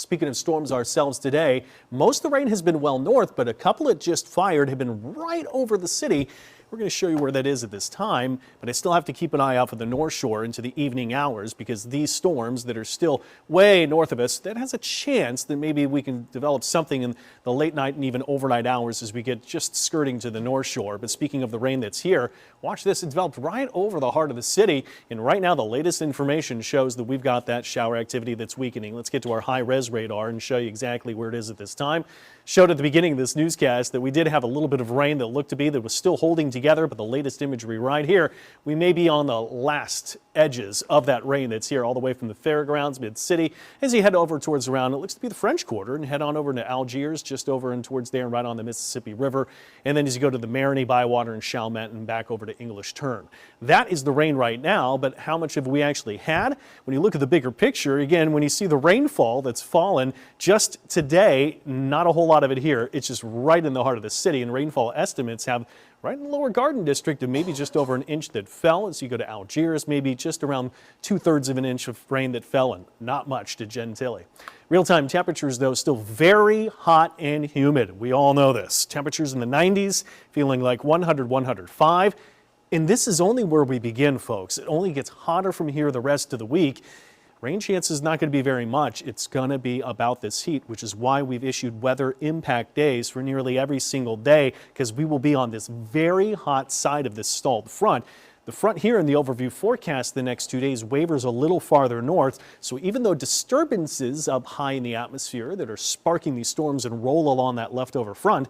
Speaking of storms ourselves today, most of the rain has been well north, but a couple that just fired have been right over the city. We're going to show you where that is at this time, but I still have to keep an eye out for the North Shore into the evening hours because these storms that are still way north of us, that has a chance that maybe we can develop something in the late night and even overnight hours as we get just skirting to the North Shore. But speaking of the rain that's here, watch this. It developed right over the heart of the city, and right now the latest information shows that we've got that shower activity that's weakening. Let's get to our high-res radar and show you exactly where it is at this time. Showed at the beginning of this newscast that we did have a little bit of rain that looked to be that was still holding together, but the latest imagery right here, we may be on the last edges of that rain that's here all the way from the fairgrounds, mid-city. As you head over towards around, it looks to be the French Quarter, and head on over to Algiers, just over and towards there and right on the Mississippi River. And then as you go to the Marigny, Bywater, and Chalmette and back over to English Turn. That is the rain right now, but how much have we actually had? When you look at the bigger picture, again, when you see the rainfall that's fallen just today, not a whole lot of it here. It's just right in the heart of the city, and rainfall estimates have right in the Lower Garden District of maybe just over an inch that fell. As you go to Algiers, maybe just around 2/3 of an inch of rain that fell, and not much to Gentilly. Real-time temperatures, though, still very hot and humid. We all know this. Temperatures in the 90s, feeling like 100, 105. And this is only where we begin, folks. It only gets hotter from here the rest of the week. Rain chance is not going to be very much. It's going to be about this heat, which is why we've issued weather impact days for nearly every single day, because we will be on this very hot side of this stalled front. The front here in the overview forecast the next 2 days wavers a little farther north, so even though disturbances up high in the atmosphere that are sparking these storms and roll along that leftover front,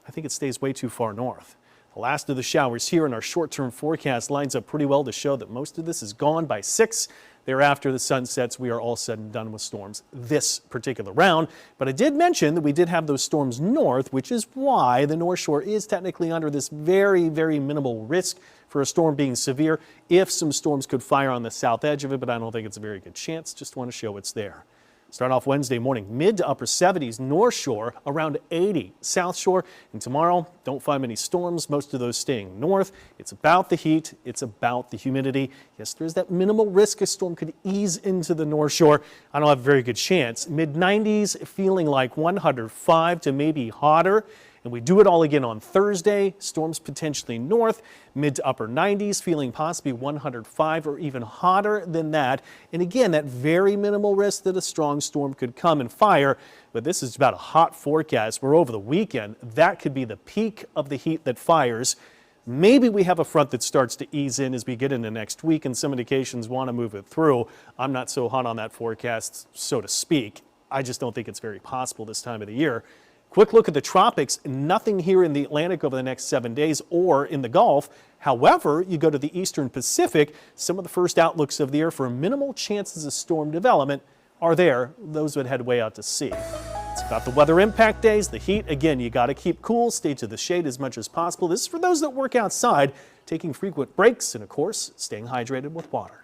I think it stays way too far north. The last of the showers here in our short-term forecast lines up pretty well to show that most of this is gone by 6. Thereafter, the sun sets, we are all said and done with storms this particular round. But I did mention that we did have those storms north, which is why the North Shore is technically under this very, very minimal risk for a storm being severe if some storms could fire on the south edge of it, but I don't think it's a very good chance. Just want to show it's there. Start off Wednesday morning, mid to upper 70s, North Shore around 80, South Shore. And tomorrow, don't find many storms, most of those staying north. It's about the heat, it's about the humidity. Yes, there's that minimal risk a storm could ease into the North Shore. I don't have a very good chance. Mid 90s, feeling like 105 to maybe hotter. And we do it all again on Thursday. Storms potentially north, mid to upper 90s, feeling possibly 105 or even hotter than that. And again, that very minimal risk that a strong storm could come and fire. But this is about a hot forecast where over the weekend, that could be the peak of the heat that fires. Maybe we have a front that starts to ease in as we get into next week, and some indications want to move it through. I'm not so hot on that forecast, so to speak. I just don't think it's very possible this time of the year. Quick look at the tropics, nothing here in the Atlantic over the next 7 days or in the Gulf. However, you go to the Eastern Pacific, some of the first outlooks of the year for minimal chances of storm development are there. Those would head way out to sea. It's about the weather impact days, the heat. Again, you got to keep cool, stay to the shade as much as possible. This is for those that work outside, taking frequent breaks and, of course, staying hydrated with water.